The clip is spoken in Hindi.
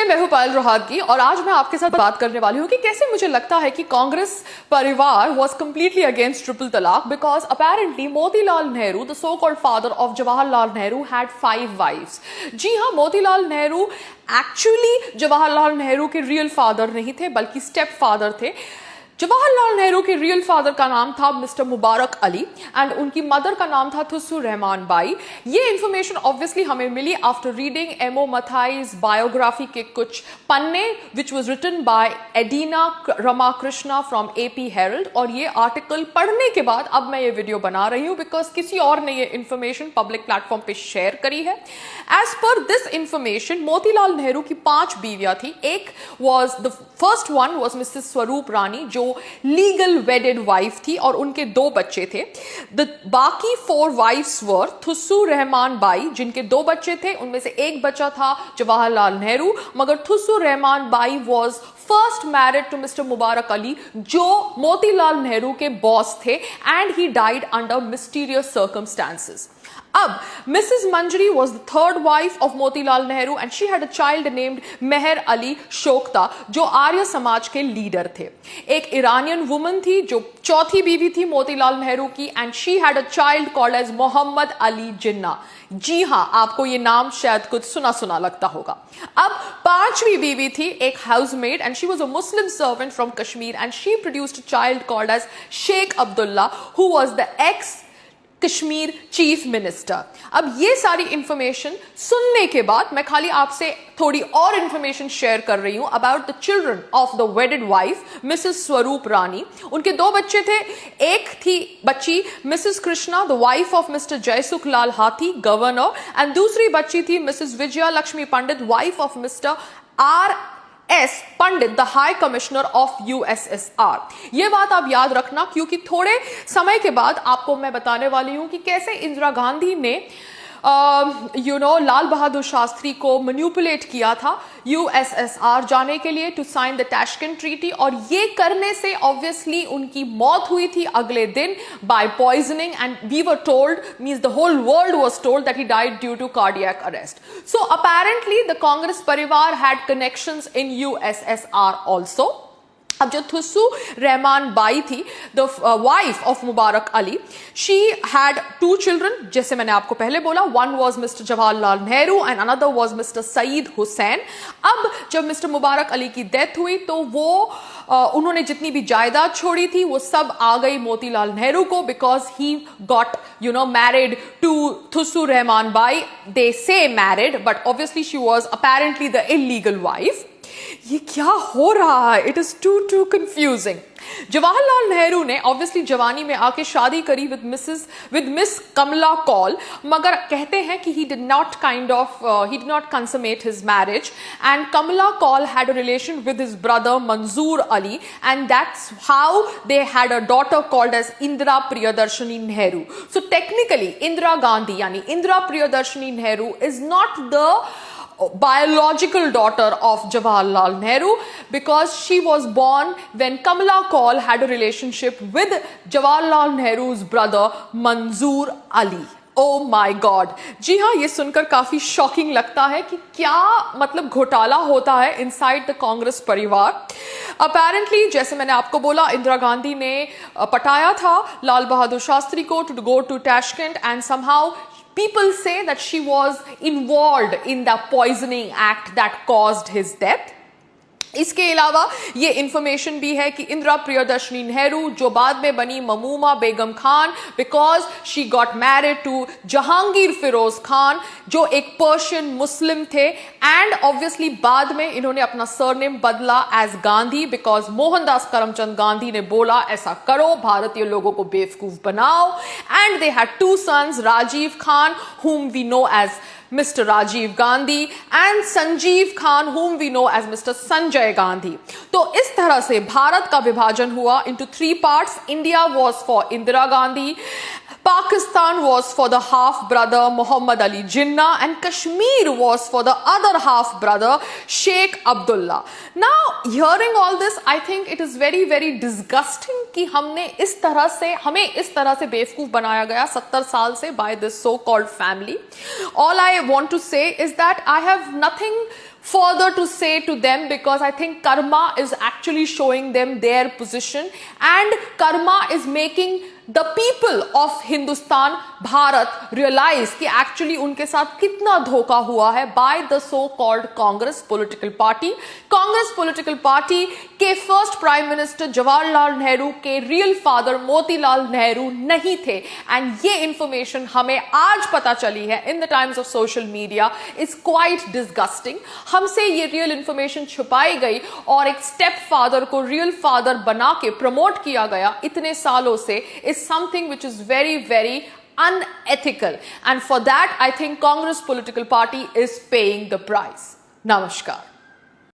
मैं हूं पायल रोहातगी और आज मैं आपके साथ बात करने वाली हूं कि कैसे मुझे लगता है कि कांग्रेस परिवार was completely against triple talaq because apparently Motilal Nehru, the so-called father of Jawaharlal Nehru, had 5 wives. जी हाँ, मोतीलाल नेहरू एक्चुअली जवाहरलाल नेहरू के रियल फादर नहीं थे बल्कि स्टेप फादर थे। जवाहरलाल नेहरू के रियल फादर का नाम था मिस्टर मुबारक अली एंड उनकी मदर का नाम था थुस्सू रहमान बाई। ये इंफॉर्मेशन ऑब्वियसली हमें मिली after reading MO Mathai's biography के कुछ पन्ने विच वाज रिटन बाय एडिना रमाकृष्णा फ्रॉम एपी हेरल्ड, और ये आर्टिकल पढ़ने के बाद अब मैं ये वीडियो बना रही हूं बिकॉज किसी और ने ये इंफॉर्मेशन पब्लिक प्लेटफॉर्म पे शेयर करी है। As per this information Motilal Nehru की 5 बीवियां थी। एक was the first one was Mrs Swarup रानी जो लीगल वेडेड वाइफ थी और उनके 2 बच्चे थे। बाकी 4 वाइफ्स वर थुस्सू रहमान बाई जिनके 2 बच्चे थे, उनमें से एक बच्चा था जवाहरलाल नेहरू, मगर Thussu Rahman Bai was first married to mister Mubarak Ali जो मोतीलाल नेहरू के बॉस थे and he died under mysterious circumstances. अब Mrs Manjari was the 3rd wife of Motilal Nehru and she had a child named Mehar Ali शोकता जो आर्य समाज के लीडर थे। एक ईरानियन वुमन थी जो 4थी बीवी थी मोतीलाल नेहरू की and she had a child called as Mohammad Ali Jinnah. जी हाँ, आपको ये नाम शायद कुछ सुना सुना लगता होगा। अब 5वीं बीवी थी एक housemaid and she was a Muslim servant from Kashmir and she produced a child called as Sheikh Abdullah who was the ex Kashmir chief minister. अब ये सारी इंफॉर्मेशन सुनने के बाद मैं खाली आपसे थोड़ी और इंफॉर्मेशन शेयर कर रही हूं about the children of the wedded wife Mrs Swarup Rani. उनके 2 बच्चे थे। एक थी बच्ची Mrs Krishna the wife of mister Jaisukh Lal Hathi governor and दूसरी बच्ची थी Mrs Vijaya Lakshmi Pandit wife of mister R.S. Pandit the high commissioner of USSR। ये बात आप याद रखना क्योंकि थोड़े समय के बाद आपको मैं बताने वाली हूं कि कैसे इंदिरा गांधी ने लाल बहादुर शास्त्री को मैनिपुलेट किया था USSR जाने के लिए to sign the Tashkent treaty, और ये करने से ऑब्वियसली उनकी मौत हुई थी अगले दिन by poisoning and we were told means the whole world was told that he died due to cardiac arrest. So apparently the Congress परिवार had connections in USSR also. अब जो थुस्सू रहमान बाई थी द वाइफ ऑफ मुबारक अली, शी हैड 2 चिल्ड्रन जैसे मैंने आपको पहले बोला। One was mister Jawaharlal Nehru and another was mister Saeed Hussain. अब जब मिस्टर मुबारक अली की डेथ हुई तो वो उन्होंने जितनी भी जायदाद छोड़ी थी वो सब आ गई मोतीलाल नेहरू को because he got married to Thussu Rahman Bai. They say married but obviously she was apparently the illegal wife. ये क्या हो रहा है? It is too confusing. Jawaharlal Nehru ने ऑब्वियसली जवानी में आके शादी करी विद मिस कमला कौल, मगर कहते हैं कि he did not consummate his marriage and Kamala Kaul had a relation with his brother Manzoor Ali and that's how they had a daughter called as Indira Priyadarshini Nehru. So technically Indira Gandhi yani Indira Priyadarshini Nehru is not the biological daughter of Jawaharlal Nehru because she was born when Kamala Kaul had a relationship with Jawaharlal Nehru's brother Manzoor Ali. Oh my God! जी हाँ, ये सुनकर काफी शॉकिंग लगता है कि क्या मतलब घोटाला होता है इनसाइड द कांग्रेस परिवार। अपेरेंटली जैसे मैंने आपको बोला इंदिरा गांधी ने पटाया था लाल बहादुर शास्त्री को to go to Tashkent and somehow people say that she was involved in the poisoning act that caused his death. इसके अलावा ये इंफॉर्मेशन भी है कि इंदिरा प्रियदर्शनी नेहरू जो बाद में बनी ममूमा Begum Khan because she got married to Jahangir Firoz Khan जो एक पर्शियन मुस्लिम थे एंड ऑब्वियसली बाद में इन्होंने अपना सरनेम बदला एज गांधी बिकॉज मोहनदास करमचंद गांधी ने बोला ऐसा करो, भारतीय लोगों को बेवकूफ बनाओ। And they had 2 sons, Rajiv Khan whom we know as Mr. Rajiv Gandhi and Sanjeev Khan whom we know as Mr. Sanjay Gandhi. तो इस तरह से भारत का विभाजन हुआ into 3 parts. India was for Indira Gandhi, Pakistan was for the half brother Muhammad Ali Jinnah and Kashmir was for the other half brother Sheikh Abdullah. Now hearing all this I think it is very very disgusting कि हमें इस तरह से बेवकूफ बनाया गया 70 साल से by this so called family. All I want to say is that I have nothing further to say to them, because I think karma is actually showing them their position, and karma is making the people of Hindustan, Bharat realize कि actually उनके साथ कितना धोखा हुआ है by the so-called Congress political party. Congress political party के first Prime Minister Jawaharlal Nehru के real father मोतीलाल नेहरू नहीं थे, and ये information हमें आज पता चली है in the times of social media is quite disgusting. हमसे ये real information छुपाई गई और एक step father को real father बना के promote किया गया इतने सालों से is something which is very, very unethical, and for that I think Congress political party is paying the price. Namaskar.